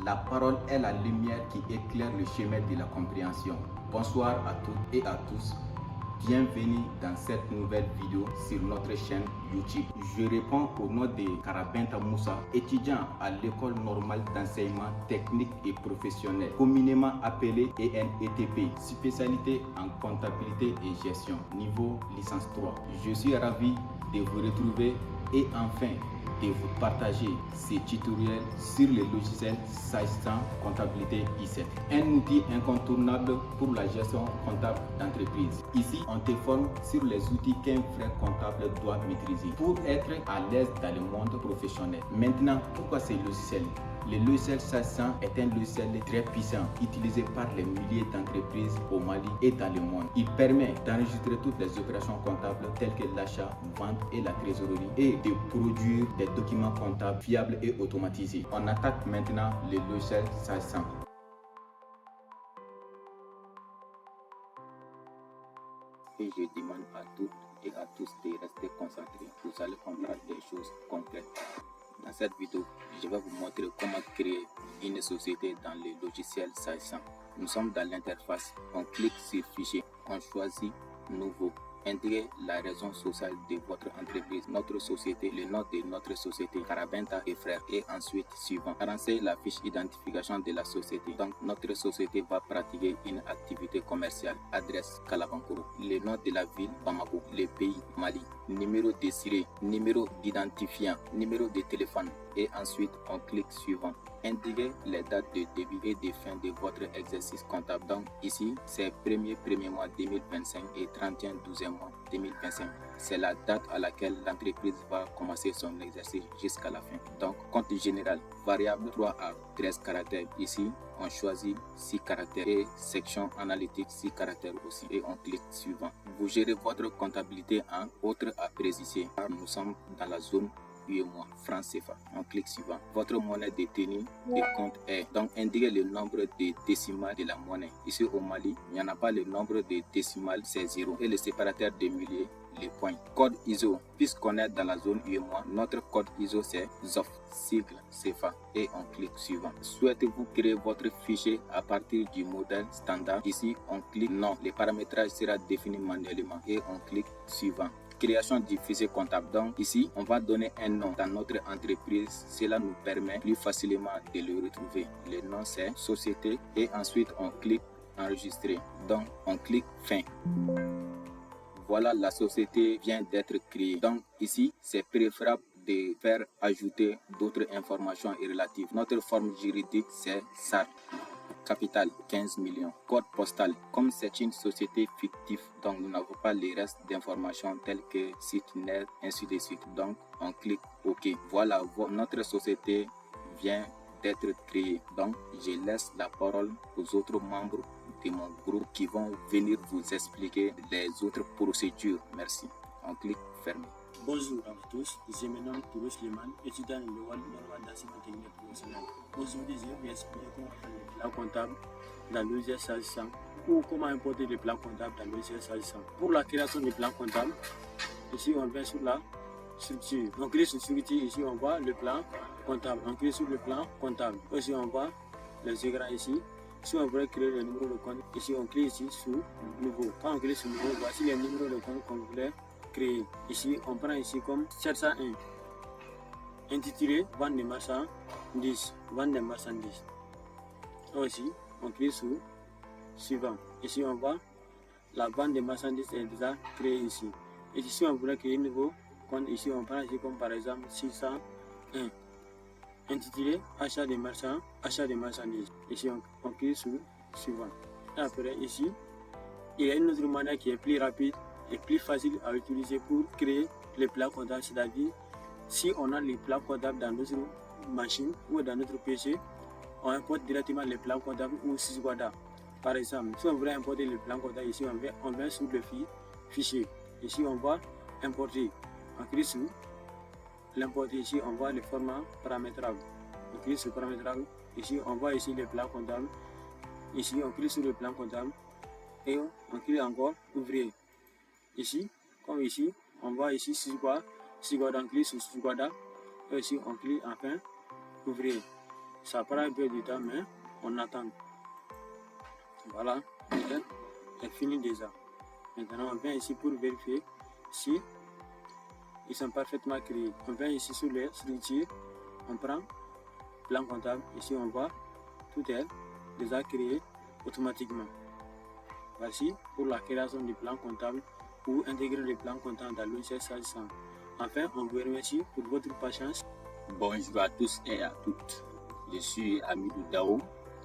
La parole est la lumière qui éclaire le chemin de la compréhension. Bonsoir à toutes et à tous. Bienvenue dans cette nouvelle vidéo sur notre chaîne YouTube. Je réponds au nom de Karabenta Moussa, étudiant à l'école normale d'enseignement technique et professionnel, communément appelée ENETP, spécialité en comptabilité et gestion, niveau licence 3. Je suis ravi de vous retrouver et enfin de vous partager ces tutoriels sur le logiciel Sage100 Comptabilité i7, un outil incontournable pour la gestion comptable d'entreprise. Ici, on te forme sur les outils qu'un vrai comptable doit maîtriser pour être à l'aise dans le monde professionnel. Maintenant, pourquoi ce logiciel? Le logiciel Sage100 est un logiciel très puissant utilisé par les milliers d'entreprises au Mali et dans le monde. Il permet d'enregistrer toutes les opérations comptables telles que l'achat, vente et la trésorerie et de produire des documents comptables fiables et automatisés. On attaque maintenant le logiciel Sage100. Et je demande à toutes et à tous de rester concentrés. Vous allez comprendre des choses concrètes. Dans cette vidéo, je vais vous montrer comment créer une société dans le logiciel Sage100. Nous sommes dans l'interface, on clique sur Fichier, on choisit Nouveau. Intégrer la raison sociale de votre entreprise, notre société, le nom de notre société, Karabenta et frères, et ensuite suivant. Renseigner la fiche identification de la société. Donc notre société va pratiquer une activité commerciale. Adresse Kalabankoro, le nom de la ville Bamako, le pays Mali, numéro de série, numéro d'identifiant, numéro de téléphone et ensuite on clique suivant. Indiquez les dates de début et de fin de votre exercice comptable. Donc ici, c'est 1er mois 2025 et 31/12 mois 2025. C'est la date à laquelle l'entreprise va commencer son exercice jusqu'à la fin. Donc compte général, variable 3 à 13 caractères. Ici, on choisit 6 caractères et section analytique 6 caractères aussi et on clique suivant. Vous gérez votre comptabilité en autre à préciser. Nous sommes dans la zone mois, francs CFA. On clique suivant. Votre monnaie détenue et compte est. Donc, indiquez le nombre de décimales de la monnaie. Ici au Mali, il n'y en a pas le nombre de décimales, c'est 0. Et le séparateur des milliers, les points. Code ISO. Puisqu'on est dans la zone UEMOA, notre code ISO c'est ZOF, sigle CFA. Et on clique suivant. Souhaitez-vous créer votre fichier à partir du modèle standard? Ici, on clique non. Le paramétrage sera défini manuellement et on clique suivant. Création du fichier comptable. Donc ici, on va donner un nom dans notre entreprise. Cela nous permet plus facilement de le retrouver. Le nom c'est société et ensuite on clique enregistrer. Donc on clique fin. Voilà, la société vient d'être créée. Donc ici, c'est préférable de faire ajouter d'autres informations relatives. Notre forme juridique c'est SAR. Capital 15 millions. Code postal. Comme c'est une société fictive, donc nous n'avons pas les restes d'informations telles que site net, ainsi de suite. Donc on clique OK. Voilà, notre société vient d'être créée. Donc je laisse la parole aux autres membres de mon groupe qui vont venir vous expliquer les autres procédures. Merci. On clique fermer. Bonjour à vous tous, je me nomme Touro Suleiman, étudiant de l'école normale d'enseignement technique et professionnel. Aujourd'hui, je vais vous expliquer comment faire le plan comptable dans le logiciel Sage100 ou comment importer le plan comptable dans le logiciel Sage100. Pour la création du plan comptable, ici on vient sur la structure. On clique sur structure, ici on voit le plan comptable. On clique sur le plan comptable. Ici on voit les écrans ici. Si on veut créer le numéro de compte, ici on clique ici sur nouveau. Quand on clique sur nouveau, voici les numéros de compte qu'on voulait créer. Ici, on prend ici comme 701. Intitulé vente de marchandises. Vente de marchandises. Aussi, on clique sur suivant. Ici, on voit la vente de marchandises est déjà créée ici. Et ici, on voulait créer un nouveau compte. Ici, on prend ici comme par exemple 601. Intitulé achat de marchandises. Ici, on clique sur suivant. Et après, ici, il y a une autre manière qui est plus rapide et plus facile à utiliser pour créer les plans comptables, c'est-à-dire si on a les plans comptables dans notre machine ou dans notre PC, on importe directement les plans comptables ou Sysguada. Par exemple, si on veut importer les plans comptables, ici on vient sur le fichier. Ici on va importer. On clique sur l'importer. Ici on voit le format paramétrable. On clique sur paramétrable. Ici on voit ici les plans comptables. Ici on clique sur le plan comptable et on clique encore ouvrir. Ici, comme ici, on voit ici Sysguada, on clique sur Sysguada et ici on clique enfin ouvrir. Ça prend un peu de temps, mais on attend. Voilà, peut-être est fini déjà. Maintenant, on vient ici pour vérifier si ils sont parfaitement créés. On vient ici sur les structures, on prend plan comptable. Ici, on voit tout est déjà créé automatiquement. Voici pour la création du plan comptable ou intégrer le plan comptable dans le logiciel SAGE100. Enfin, on vous remercie pour votre patience. Bonjour à tous et à toutes. Je suis Amidou Dao.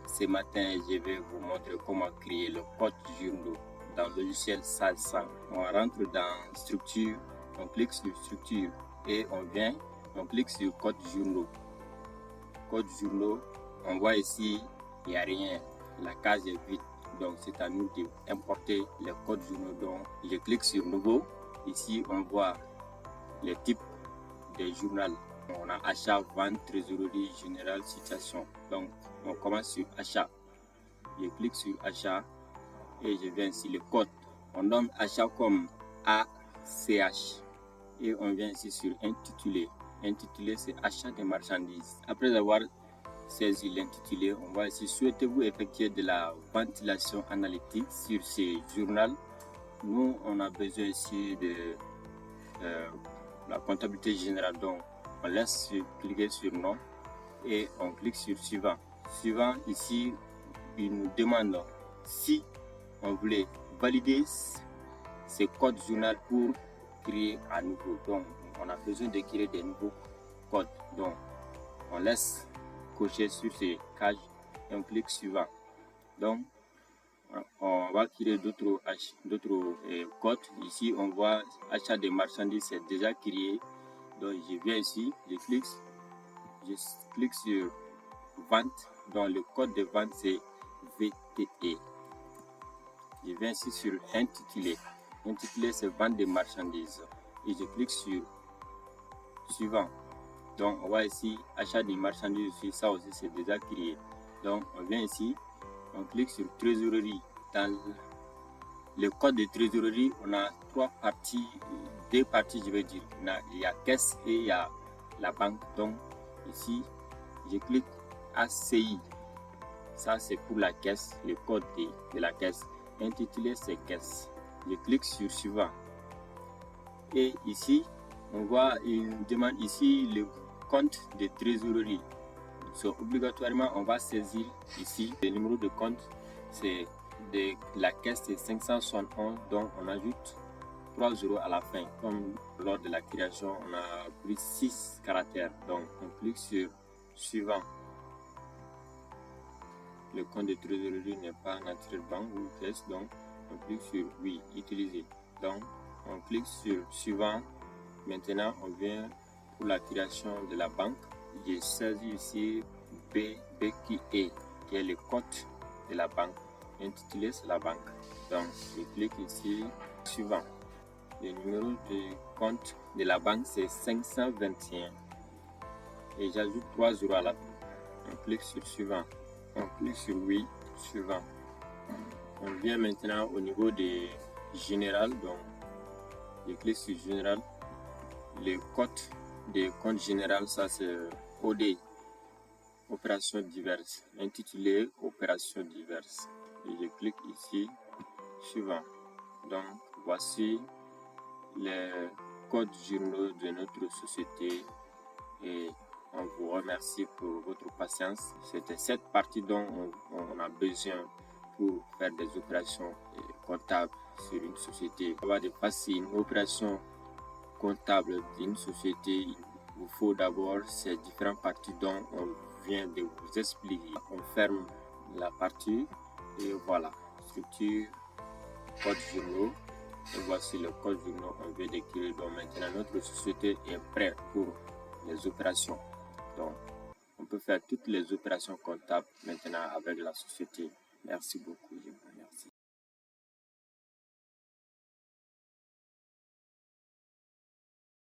Ce matin, je vais vous montrer comment créer le code journaux dans le logiciel SAGE100. On rentre dans structure, on clique sur structure et on clique sur code journaux. Code journaux, on voit ici, il n'y a rien. La case est vide. Donc, c'est à nous d'importer les codes journaux. Donc, je clique sur nouveau. Ici, on voit les types des journaux. On a achat, vente, trésorerie, générale, situation. Donc, on commence sur achat. Je clique sur achat et je viens ici le code. On nomme achat comme ACH. Et on vient ici sur intitulé. Intitulé, c'est achat des marchandises. Après avoir saisi l'intitulé, on va ici, souhaitez-vous effectuer de la ventilation analytique sur ces journaux? Nous, on a besoin ici de la comptabilité générale. Donc, on laisse cliquer sur non et on clique sur suivant. Suivant, ici, il nous demande si on voulait valider ces codes journal pour créer à nouveau. Donc, on a besoin de créer des nouveaux codes. Donc, on laisse cocher sur ces cases et on clique suivant. Donc, on va créer d'autres codes. Ici, on voit achat des marchandises, c'est déjà créé. Donc, je viens ici, je clique sur vente. Donc, le code de vente, c'est VTE. Je viens ici sur intitulé. Intitulé, c'est vente des marchandises. Et je clique sur suivant. Donc, on voit ici achat des marchandises. Ça aussi, c'est déjà créé. Donc, on vient ici, on clique sur trésorerie. Dans le code de trésorerie, on a deux parties, je vais dire. Il y a caisse et il y a la banque. Donc, ici, je clique ACI. Ça, c'est pour la caisse, le code de la caisse. Intitulé, c'est caisse. Je clique sur suivant. Et ici, on voit, il demande ici le compte de trésorerie. Donc, obligatoirement, on va saisir ici le numéro de compte. C'est de la caisse, c'est 571. Donc, on ajoute 3 euros à la fin. Comme lors de la création, on a pris 6 caractères. Donc, on clique sur suivant. Le compte de trésorerie n'est pas naturel banque ou caisse. Donc, on clique sur oui, utiliser. Donc, on clique sur suivant. Maintenant, on vient pour la création de la banque. J'ai saisi ici BQE, qui est le code de la banque. Intitulé, c'est la banque. Donc, je clique ici, suivant. Le numéro de compte de la banque, c'est 521. Et j'ajoute 3 euros à la fin. On clique sur suivant. On clique sur oui, suivant. On vient maintenant au niveau de général. Donc, je clique sur général. Le code de compte général, ça c'est OD, opérations diverses, intitulé opérations diverses. Et je clique ici, suivant. Donc, voici les codes journaux de notre société et on vous remercie pour votre patience. C'était cette partie dont on a besoin pour faire des opérations comptables sur une société. Avant de passer une opération comptable d'une société, il vous faut d'abord ces différentes parties dont on vient de vous expliquer. On ferme la partie et voilà, structure, code journaux. Et voici le code journaux qu'on vient d'écrire. Donc maintenant notre société est prête pour les opérations. Donc on peut faire toutes les opérations comptables maintenant avec la société. Merci beaucoup.